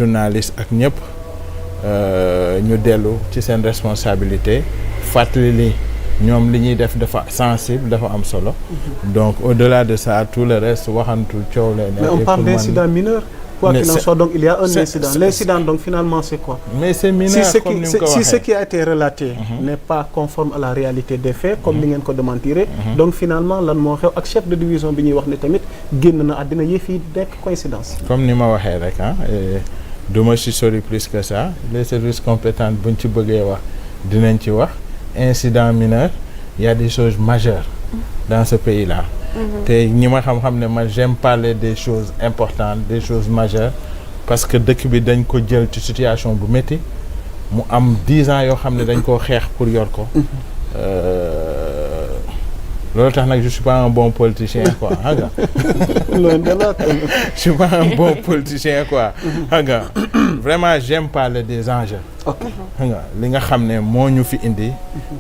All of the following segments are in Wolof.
journalistes ak ñëpp ñu dellu ci seen responsabilité fàttali li ñoom li ñuy def dafa sensible dafa am solo. Donc au-delà de ça tout le reste waxantu coow la. Mais on parle d'incident mineur. Quoi qu'il en soit, donc il y a un incident. L'incident, donc finalement, c'est quoi? Mais c'est mineur, si ce qui a été relaté n'est pas conforme à la réalité des faits, comme ni ngeen ko démentiré, donc finalement lan moo xew ak chef de division bi ñuy wax ne tamit génn na àddina yëf yi nekk coïncidence. Comme ni ma waxee rek du ma si sori plus que ça les services compétents buñ ci bëggee wax dinañ ci wax incident mineur il y a des choses majeures dans ce pays-là. te ñi ma xam-xam ne man j'aime parler des choses importantes des choses majeures parce que dëkk bi dañ ko jël ci situation bu métti mu am 10 ans yoo xam ne dañ koo xeex pour yor ko loolu tax nag je suis pas un bon politicien quoi xam nga je suis pas un bon politicien quoi xam nga vraiment j'aime parler des enjeux xam nga li nga xam ne moo ñu fi indi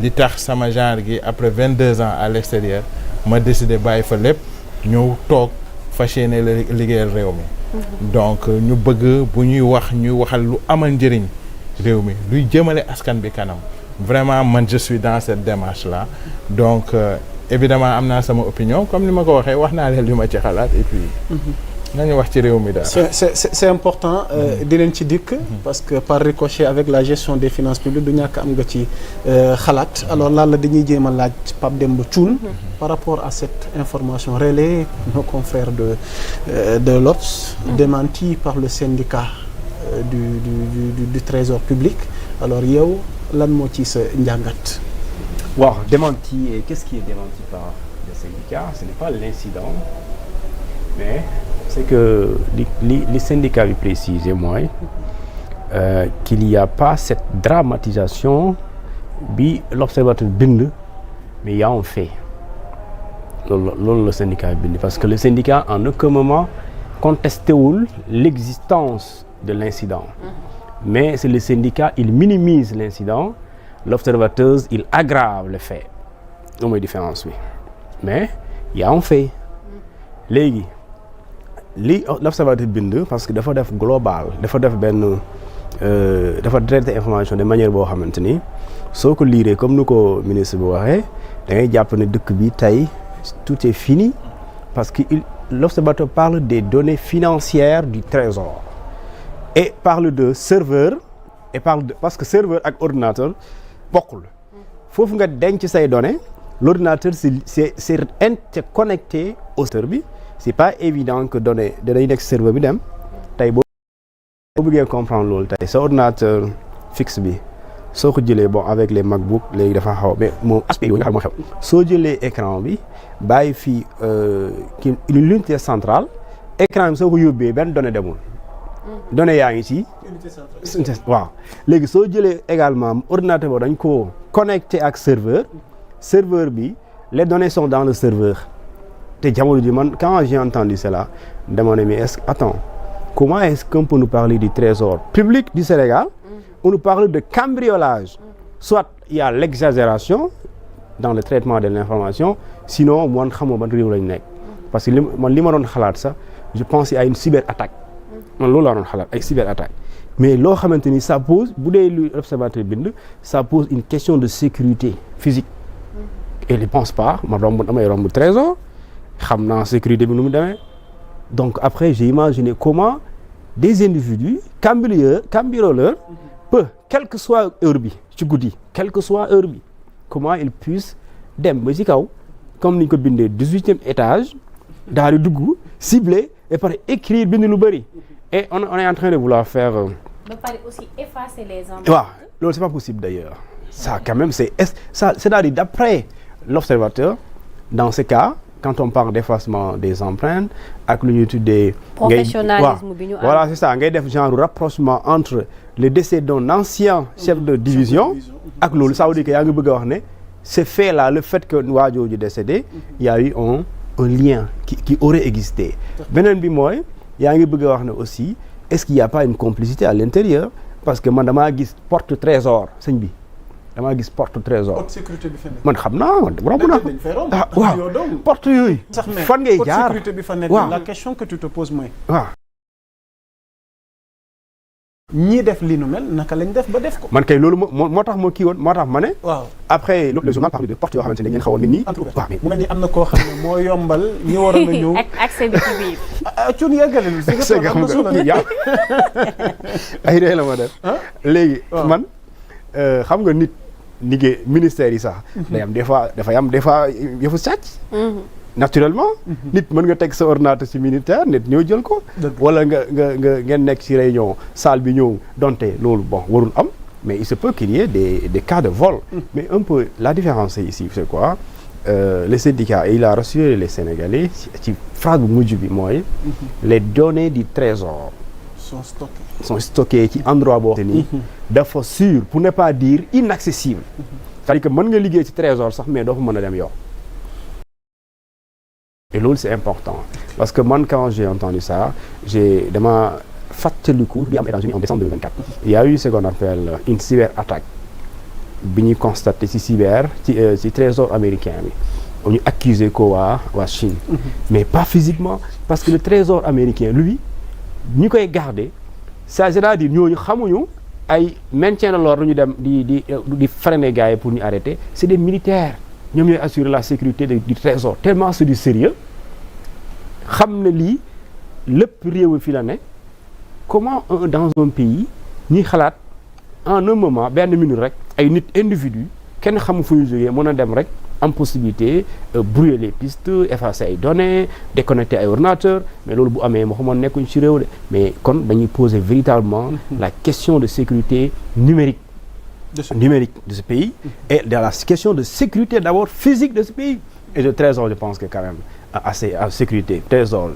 li tax sama genre gi après 22 ans à l'extérieur ma décidé bàyyi fa lépp ñëw toog fas yéene liggéeyal réew mi donc ñu bëgg bu ñuy wax ñuy waxal lu amal njëriñ réew mi luy jëmale askan bi kanam vraiment man je suis dans cette démarche là donc évidemment am naa sama opinion comme ni ma ko waxee wax naa leen li ma ci xalaat et puis nañu wax ci réew mi daal. c'est important dinañ ci dikk parce que par ricochet avec la gestion des finances publiques du ñàkk am nga ci xalaat alors lan la dañuy jéem a laaj Pape Demba Thioune par rapport à cette information relayée nos confrères de l'Obs démenti par le syndicat du trésor public alors yow lan moo ci sa njàngat. waaw démenti et qu'est-ce qui est démenti par le syndicat ce n'est pas l'incident mais c'est que li syndicat bi précisé mooy qu'il y a pas cette dramatisation bi l'observateur bind mais il y a un fait loolu le syndicat bi bind parce que le syndicat en aucun moment contesté wul l'existence de l'incident mais c'est le syndicat il minimise l'incident l'observateur il aggrave le fait loolu mooy différence bi mais il y a un fait léegi li l'observateur bind parce que dafa def global dafa def benn dafa traiter information de manière boo xamante ni soo ko liiree comme nu ko ministre bi waxee da ngay jàpp ne dëkk bi tey tout est fini parce que l'observateur parle des données financières du trésor et parle de serveur et parle de parce que serveur ak ordinateur bokkul foofu nga denc say données l'ordinateur c'est interconnecté au serveur bi c'est pas évident que données day nekk serveur bi dem tey boo bëggee comprendre loolu tey sa ordinateur fixe bi soo ko jëlee bon avec les MacBook léegi dafa xaw mais moom aspect yooyu nga xam moo xew soo jëlee écran bi bàyyi fii une unité centrale écran bi soo ko yóbbee benn donnée demul données yaa ngi ci waaw léegi soo jëlee également ordinateur boobu dañ ko connecté ak serveur bi les données sont dans le serveur te jamono ji man quand j'ai entendu cela dama ne mais est-ce que attends comment est-ce qu'on peut nous parler du trésor public du Sénégal on nous parle de cambriolage soit il y a l'exagération dans le traitement de l'information sinon man xamoo ban réew lañ nekk parce que li ma doon xalaat sax je pense à une cyberattaque man loolu laa doon xalaat ay cyberattaque mais loo xamante ni ça pose bu dee lu observateur bind ça pose une question de sécurité physique et je pense pas ma damay romb trésor xam naa sécurité bi nu mu demee donc après j'ai imaginé comment des individus cambrioleurs peu quelle que soit heure bi ci guddi quelle que soit heure bi comment ils puissent dem ba ci kaw comme ni ñu ko bindee 18e étage daal di dugg cibler et par écrire bind lu bari et on est en train de vouloir faire ba pare aussi effacer les empreintes. waaw loolu c'est pas possible d'ailleurs ça quand même c'est-à-dire d'après l'observateur dans ce cas quand on parle d'effacement des empreintes ak lu ñuy tuddee professionnalisme bi ñu am voilà c'est ça ngay def genre rapprochement entre le décès d'un ancien chef de division ak loolu ça veut dire que yaa ngi bëgg a wax ne ce fait là le fait que waajooju décédé il y a eu un lien qui aurait existé beneen bi mooy yaa ngi bëgg a wax ne aussi est-ce qu'il y a pas une complicité à l'intérieur parce que man damaa gis porte trésor sëñ bi damaa gis porte trésor. haute sécurité bi fa nekk. man xam naa romb naa. waaw porte yooyu. fan ngay jaar haute sécurité bi fa nekk. la question que tu te poses mooy. waaw. ñii def li nu mel naka lañ def ba def ko. man kay loolu moo tax ma kii woon moo tax ma ne. waaw après le journal parle de porte yoo xamante ne ngeen xawoon nit ñi. waaw mais mu mel ni am na koo xam ne moo yombal ñi waroon a ñëw. ak accès bi ci biir. Thioune yeggalil si nga am na solo ay ree la ma def. léegi man xam nga nit liggéey ministère yi sax. day am des fois dafay am des fois yëfu sàcc. naturellement. nit mën nga teg sa ordinateur ci militaire nit ñëw jël ko. wala ngeen nekk ci réunion salle bi ñëw donte loolu bon warul am mais il se peut qu'il y ait des cas de vol. mais un peu la différence ici c'est quoi le syndicat il a rassuré les Sénégalais ci phrase bu mujj bi mooy. les données du trésor. sont stockées ci endroit boo xam ni dafa sûr pour ne pas dire inaccessible. c'est-à-dire que mën nga liggéey ci trésor sax mais doo fa mën a dem yow. et loolu c'est important parce que man quand j'ai entendu ça dama fàttaliku bi am États-Unis en décembre 2024. il y a eu ce qu'on appelle une cyberattaque bi ñuy constaté ci trésor américain bi ñu accusé ko waa Chine. mais pas physiquement parce que le trésor américain lui ñu koy garder c'est-à-dire ñooñu xamuñu ay maintien de l'ordre ñu dem di freiner gars yi pour ñu arrêter c'est des militaires. ñoom ñooy assurer la sécurité du trésor tellement c'est du sérieux xam ne lii lépp réew mi fi la ne comment dans un pays ñuy xalaat en un moment benn minute rek ay nit individu kenn xamu fu ñu jógee mën a dem rek am possibilité brouiller les pistes effacer ay données déconnecter ay ordinateurs mais loolu bu amee moo xamoon nekkuñ ci réew de mais kon dañuy poser véritablement la question de sécurité numérique de ce pays et de la question de sécurité d'abord physique de ce pays et de trésor je pense que quand même à sécurité trésor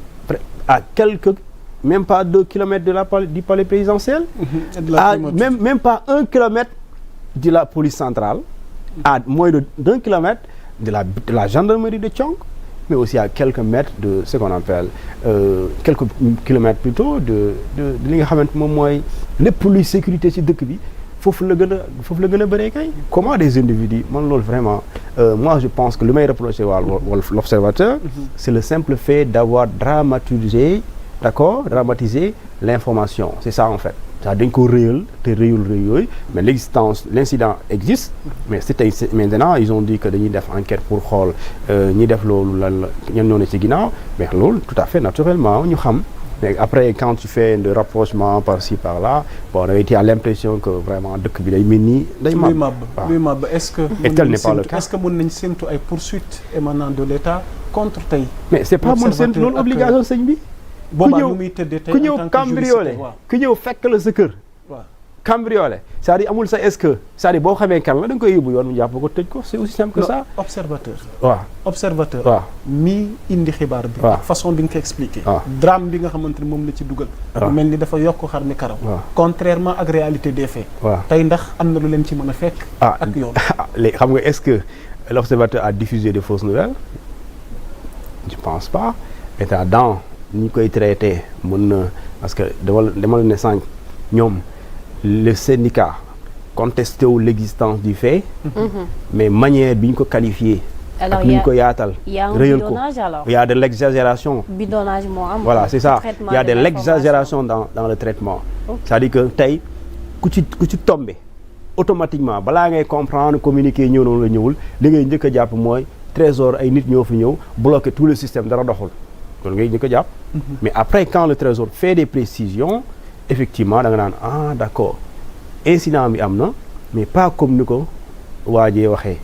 à quelques même pas 2 kilomètres du palais présidentiel même pas 1 kilomètre de la police centrale à moins d'1 kilomètre de la gendarmerie de Thiong mais aussi à quelques mètres de ce qu'on appelle quelques kilomètres plutôt de li nga xamante moom mooy lépp luy sécurité ci dëkk bi foofu la gën a bëree kay comment des individus man loolu vraiment moi je pense que lu may reprocher waa l'observateur c'est le simple fait d'avoir dramatisé dramatisé l'information c'est ça en fait ça dañ ko réyal te réyul yooyu mais l'incident existe mais maintenant ils ont dit que dañuy def enquête pour xool ñi def loolu lan la ñan ñoo ne ci ginnaaw mais loolu tout à fait naturellement ñu xam mais après quand tu fais le rapprochement par-ci par-là bon tu as l'impression que vraiment dëkk bi day mel ni day mab est-ce que et tel n'est pas le cas est-ce que mën nañ séntu ay poursuites émanant de l'État contre tey mais c'est pas mën séntu loolu obligation sëñ bi ku ñëw cambriolé ku ñëw fekk la sa kër cambriolé c'est-à-dire amul sa est-ce que c'est-à-dire boo xamee kan la da nga koy yóbbu yoon mu jàpp ko tëj ko c'est aussi simple que ça observateur mi indi xibaar bi façon bi nga ko expliqué drame bi nga xamante ne moom la ci dugal mel ni dafa yokk xar mi karaw contrairement ak réalité des faits tey ndax am na lu leen ci mën a fekk ak yoon léegi xam nga est-ce que l'observateur a diffusé de fausses nouvelles je pense pas état dans ñu koy traité mën na parce que dama la ne sànq ñoom le syndicat contesté wu l'existence du fait mais manière bi ñu ko qualifié ak ni ñu ko yaatal réyal ko il y a de l'exagération bidonnage moo am voilà c'est ça il y a de l'exagération dans le traitement c'est-à-dire que tey ku ci tombé automatiquement balaa ngay comprendre communiquer ñëw noonu la ñëwul li ngay njëkk a jàpp mooy trésor ay nit ñoo fi ñëw bloquer tout le système dara doxul loolu ngay njëkk a jàpp mais après quand le trésor fait des précisions effectivement da nga naan d'accord incident bi am na mais pas comme ni ko waajee waxee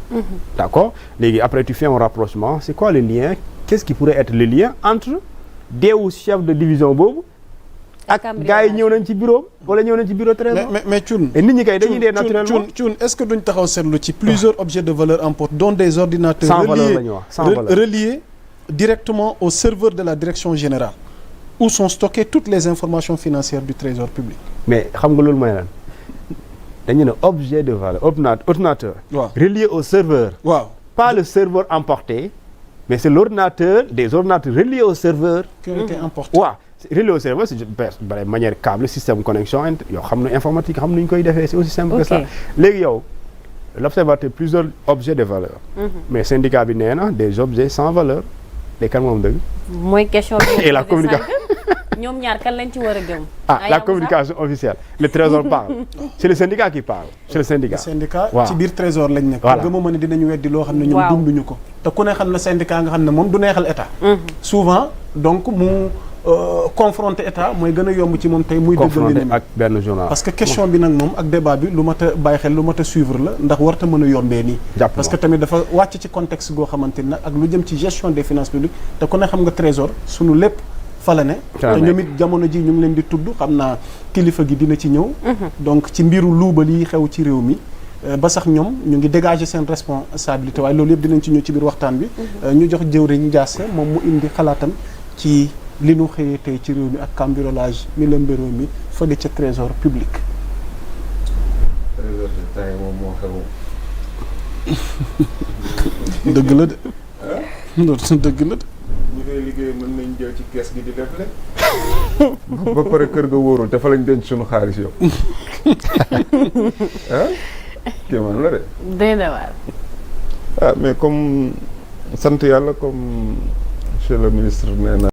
d'accord léegi après tu fais un rapprochement c'est quoi le lien qu'est-ce qui pourrait être le lien entre deewu chef de division boobu ak gars yi ñëw nañ ci bureau wala ñëw nañ ci bureau trésor mais Thioune nit ñi kay dañuy dee naturellement Thioune est-ce que duñ taxaw seetlu ci plusieurs objets de valeur emportés dont des ordinateurs sans valeur la ñu wax sans valeur reliés directement au serveur de la direction générale où sont stockées toutes les informations financières du trésor public. mais xam nga loolu mooy lan dañu ne objet de valeur ordinateur relié au serveur pas le serveur emporté mais c'est l'ordinateur des ordinateurs reliés au serveur qui ont été emportés relié au serveur c'est de manière câble système connexion yow xam na informatique xam nañu koy defee c'est aussi simple que ça léegi yow l'observateur plusieurs objets de valeur mais syndicat bi nee na des objets sans valeur les kan moom dëgg mooy question bi et la communication ñoom ñaar kan lañ ci war a gëm. La communication officielle le trésor parle c'est le syndicat qui parle c'est le syndicat. syndicat waaw ci biir trésor lañ nekk. voilà gëmuma ne dinañu weddi loo xam ne ñoom waaw dunduñu ko. te ku ne xam ne syndicat nga xam ne moom du neexal état. souvent donc mu confronter état mooy gën a yomb ci moom tey. muy dëggal confronté ak benn journal. parce que question bi nag moom ak débat bi lu mat a bàyyi xel lu mat a suivre la ndax warta mën a yombee nii. parce que tamit dafa wàcc ci contexte goo xamante ni nag ak lu jëm ci gestion des finances publiques te ku ne xam nga trésor sunu lépp fa la ne. te ñoom it jamono ji ñu ngi leen di tudd xam naa kilifa gi dina ci ñëw. donc ci mbiru luubal yi xew ci réew mi. ba sax ñoom ñu ngi dégager seen responsabilité waaye loolu yëpp dinañ ci ñëw ci biir waxtaan bi. ñu jox jëwriñ Ndiasse moom mu indi xalaatam ci li nu xëyee tey ci réew mi ak cambriolage mi lëmbe réew mi fële ca trésor public. trésor de tey moom moo xew. dëgg la de. loolu dëgg la de. ñi koy liggéey mën nañ jël ci kees gi di def le ba pare kër ga wóorul te fa lañ denc suñu xaalis yow. kii man la de. doy na waar. mais comme sant yàlla comme monsieur le ministre nee na